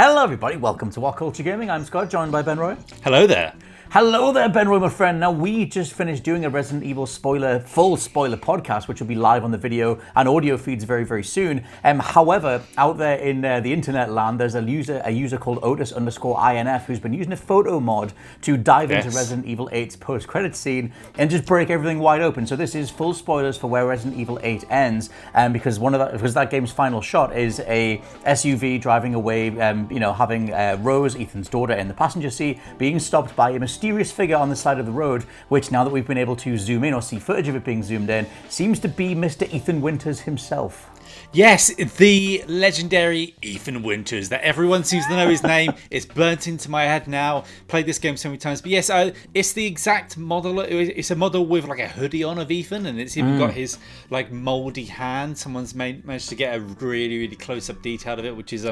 Hello everybody, welcome to WhatCulture Gaming. I'm Scott, joined by Ben Roy. Hello there. Hello there, Ben Roy, my friend. Now, we just finished doing a Resident Evil full spoiler podcast, which will be live on the video and audio feeds very, very soon. However, out there in the internet land, there's a user called Otis_INF who's been using a photo mod to dive into Resident Evil 8's post-credit scene and just break everything wide open. So this is full spoilers for where Resident Evil 8 ends, because that game's final shot is a SUV driving away, having Rose, Ethan's daughter, in the passenger seat, being stopped by a mysterious figure on the side of the road, which, now that we've been able to zoom in or see footage of it being zoomed in, seems to be Mr. Ethan Winters himself. Yes, the legendary Ethan Winters, that everyone seems to know his name. It's burnt into my head now. Played this game so many times. But yes, it's the exact model. It's a model with like a hoodie on of Ethan, and it's even got his like mouldy hand. Someone's managed to get a really, really close-up detail of it, which is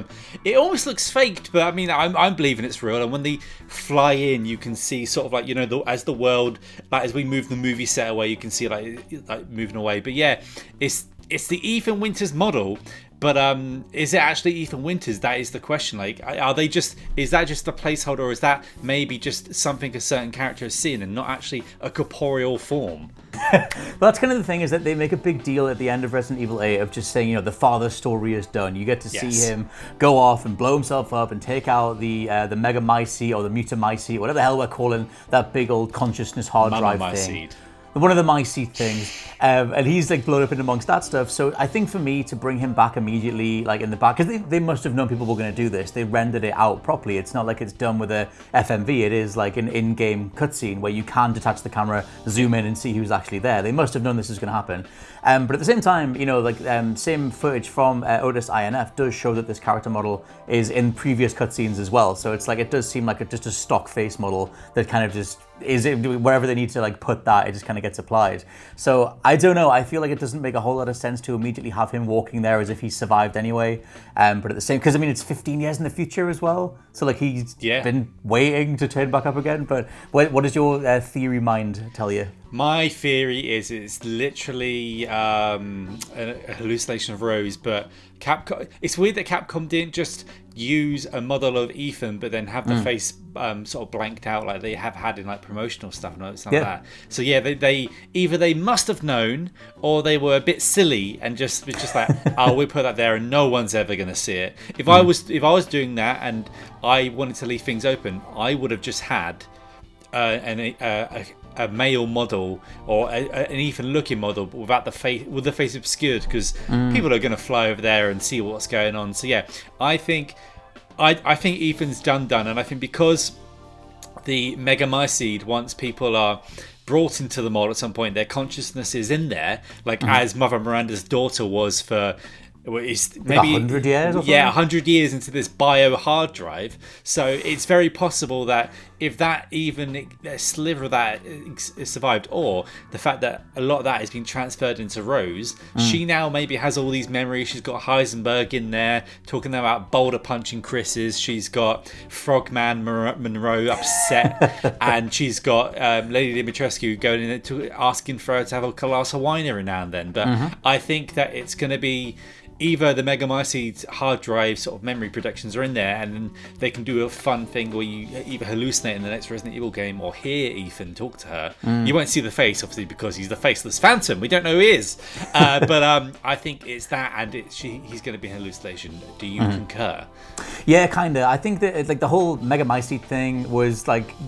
it almost looks faked, but I mean, I'm believing it's real. And when they fly in, you can see sort of like, as the world, like as we move the movie set away, you can see like moving away. But yeah, it's the Ethan Winters model, but is it actually Ethan Winters? That is the question. Like, is that just a placeholder, or is that maybe just something a certain character has seen and not actually a corporeal form? Well, that's kind of the thing, is that they make a big deal at the end of Resident Evil 8 of just saying, the father's story is done. You get to see him go off and blow himself up and take out the Mega Mycete or the Mycete, whatever the hell we're calling that big old consciousness hard drive thing. One of the Mycete things, and he's like blown up in amongst that stuff. So I think for me to bring him back immediately, like in the back, because they must have known people were going to do this. They rendered it out properly. It's not like it's done with a FMV. It is like an in-game cutscene where you can detach the camera, zoom in, and see who's actually there. They must have known this was going to happen. But at the same time, same footage from Otis_INF does show that this character model is in previous cutscenes as well. So it's like, it does seem like just a stock face model that kind of just is wherever they need to like put that, it just kind of gets applied. So I don't know. I feel like it doesn't make a whole lot of sense to immediately have him walking there as if he survived anyway. But at the same, because I mean, it's 15 years in the future as well. So like he's been waiting to turn back up again. But what does your theory mind tell you? My theory is it's literally a hallucination of Rose, but Capcom. It's weird that Capcom didn't just use a model of Ethan, but then have the face sort of blanked out like they have had in like promotional stuff and stuff like that. So yeah, they either they must have known, or they were a bit silly and just like, oh, we put that there and no one's ever going to see it. If I was doing that and I wanted to leave things open, I would have just had a male model or an Ethan looking model, but without the face obscured, because people are going to fly over there and see what's going on. So yeah, I think Ethan's done, and I think because the Mega Mycete, once people are brought into the mod at some point, their consciousness is in there, like as Mother Miranda's daughter was for maybe 100 years or something? Yeah, 100 years into this bio hard drive. So it's very possible that if that even a sliver of that is survived, or the fact that a lot of that has been transferred into Rose, she now maybe has all these memories. She's got Heisenberg in there talking about boulder punching Chris's. She's got Frogman Monroe upset, and she's got Lady Dimitrescu going in to asking for her to have a glass of wine every now and then. But I think that it's going to be either the Mega Mycete hard drive sort of memory productions are in there, and then they can do a fun thing where you either hallucinate in the next Resident Evil game or hear Ethan talk to her. You won't see the face, obviously, because he's the faceless phantom. We don't know who he is. But I think it's that, and he's going to be an hallucination. Do you concur? Yeah, kind of. I think that like the whole Mega Mycete thing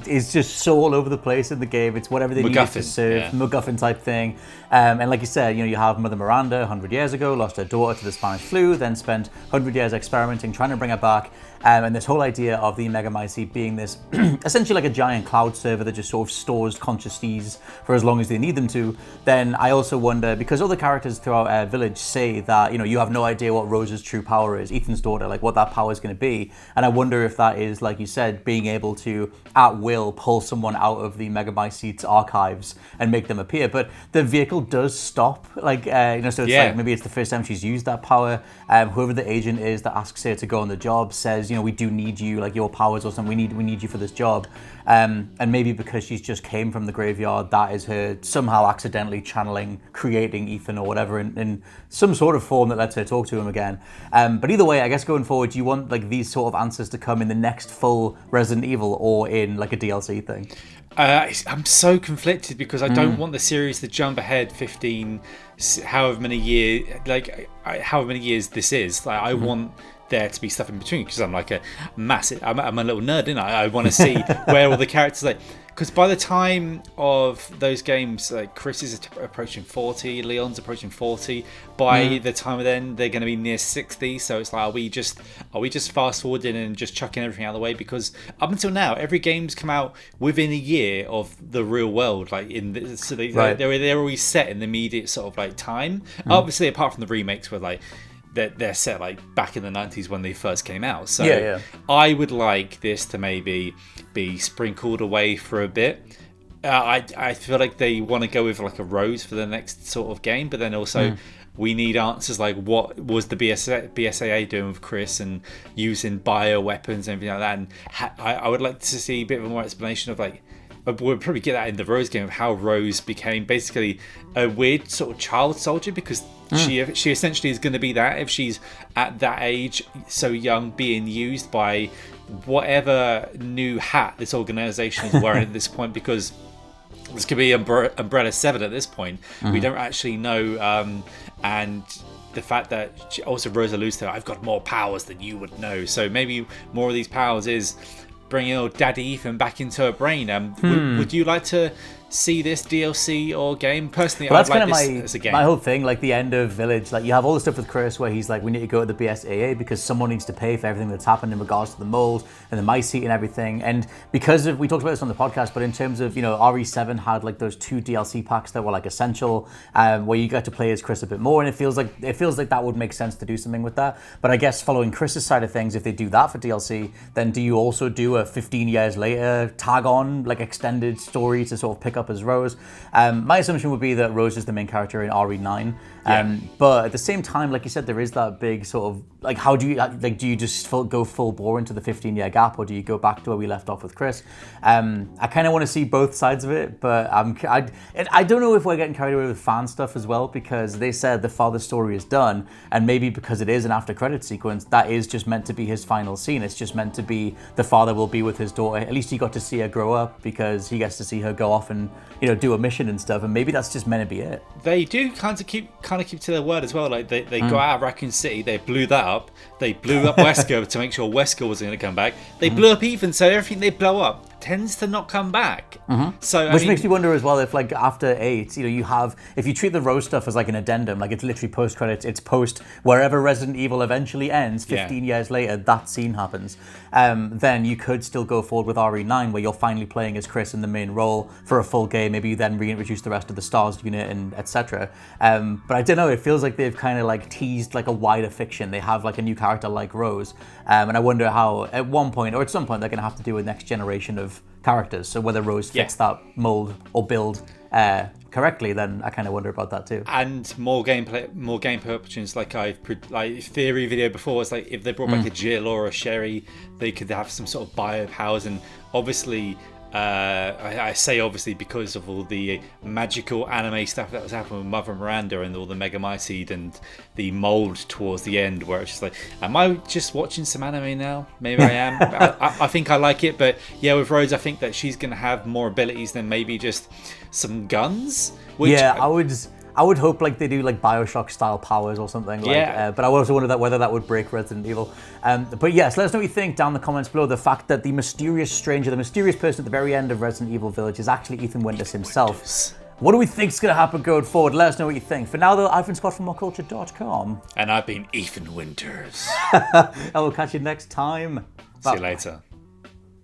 is just so all over the place in the game. It's whatever they need to serve, MacGuffin type thing. And like you said, you have Mother Miranda 100 years ago, lost her daughter to the Spanish flu, then spent 100 years experimenting, trying to bring her back. And this whole idea of the Mega Mycete being this essentially like a giant cloud server that just sort of stores consciousness for as long as they need them to. Then I also wonder, because other characters throughout Village say that, you have no idea what Rose's true power is, Ethan's daughter, like what that power is going to be. And I wonder if that is, like you said, being able to at will pull someone out of the Mega Mycete's archives and make them appear. But the vehicle does stop, so it's like maybe it's the first time she's used that power. Whoever the agent is that asks her to go on the job says, we do need you, like your powers or something. We need you for this job. And maybe because she's just came from the graveyard, that is her somehow accidentally channeling, creating Ethan or whatever in some sort of form that lets her talk to him again. But either way, I guess going forward, you want like these sort of answers to come in the next full Resident Evil or in like a DLC thing? I'm so conflicted because I don't want the series to jump ahead 15, however many years this is. Like I want there to be stuff in between because I'm like I'm a little nerd, isn't I? I want to see where all the characters are. Because by the time of those games, like Chris is approaching 40, Leon's approaching 40. By the time of then, they're going to be near 60. So it's like, are we just fast forwarding and just chucking everything out of the way? Because up until now, every game's come out within a year of the real world. Like they're always set in the immediate sort of like time. Obviously, apart from the remakes, where like they're set like back in the 90s when they first came out. So I would like this to maybe be sprinkled away for a bit. I feel like they want to go with like a Rose for the next sort of game, but then also we need answers like what was the BSAA doing with Chris and using bio weapons and everything like that. And I would like to see a bit of a more explanation of like, we'll probably get that in the Rose game, of how Rose became basically a weird sort of child soldier, because she essentially is going to be that if she's at that age, so young, being used by whatever new hat this organization is wearing at this point, because this could be Umbrella 7 at this point. We don't actually know. And the fact that she also Rosa alludes to, I've got more powers than you would know. So maybe more of these powers is bringing old Daddy Ethan back into her brain. Would you like to see this DLC or game? Personally, well, that's I'd kind like of this as a game. my whole thing, like the end of Village. Like you have all the stuff with Chris where he's like, we need to go to the BSAA because someone needs to pay for everything that's happened in regards to the mold and the Mycete and everything. And because of, we talked about this on the podcast, but in terms of, RE7 had like those 2 DLC packs that were like essential, where you get to play as Chris a bit more, and it feels like that would make sense to do something with that. But I guess following Chris's side of things, if they do that for DLC, then do you also do a 15 years later tag on like extended story to sort of pick up as Rose? My assumption would be that Rose is the main character in RE9, but at the same time, like you said, there is that big sort of like, how do you like, do you just go full bore into the 15-year gap, or do you go back to where we left off with Chris? I kind of want to see both sides of it, but I don't know if we're getting carried away with fan stuff as well, because they said the father's story is done, and maybe because it is an after credit sequence, that is just meant to be his final scene. It's just meant to be the father will be with his daughter. At least he got to see her grow up, because he gets to see her go off and do a mission and stuff, and maybe that's just meant to be it. They do kind of keep to their word as well. Like they got out of Raccoon City, they blew that up. They blew up Wesker to make sure Wesker wasn't going to come back. They blew up Ethan, so everything they blow up tends to not come back. So which makes me wonder as well if, like, after 8, you have, if you treat the Rose stuff as like an addendum, like it's literally post credits, it's post wherever Resident Evil eventually ends, 15 years later, that scene happens. Then you could still go forward with RE9, where you're finally playing as Chris in the main role for a full game. Maybe you then reintroduce the rest of the STARS unit and etc. But I don't know, it feels like they've kind of like teased like a wider fiction. They have like a new character like Rose, and I wonder how at one point or at some point they're going to have to do a next generation of characters. So whether Rose fits that mold or build correctly, then I kind of wonder about that too. And more gameplay opportunities. Like theory video before, it's like if they brought back a Jill or a Sherry, they could have some sort of bio powers. And obviously, I say obviously because of all the magical anime stuff that was happening with Mother Miranda and all the Mega Mycete and the mold towards the end, where it's just like, am I just watching some anime now? Maybe I am. I think I like it, but yeah, with Rose, I think that she's going to have more abilities than maybe just some guns. Which I would hope like they do like Bioshock style powers or something. But I also wonder whether that would break Resident Evil. But yes, let us know what you think down in the comments below. The fact that the mysterious stranger, the mysterious person at the very end of Resident Evil Village is actually Ethan Winters himself. What do we think is going to happen going forward? Let us know what you think. For now though, I've been Scott from WhatCulture.com. And I've been Ethan Winters. And we'll catch you next time. See you later.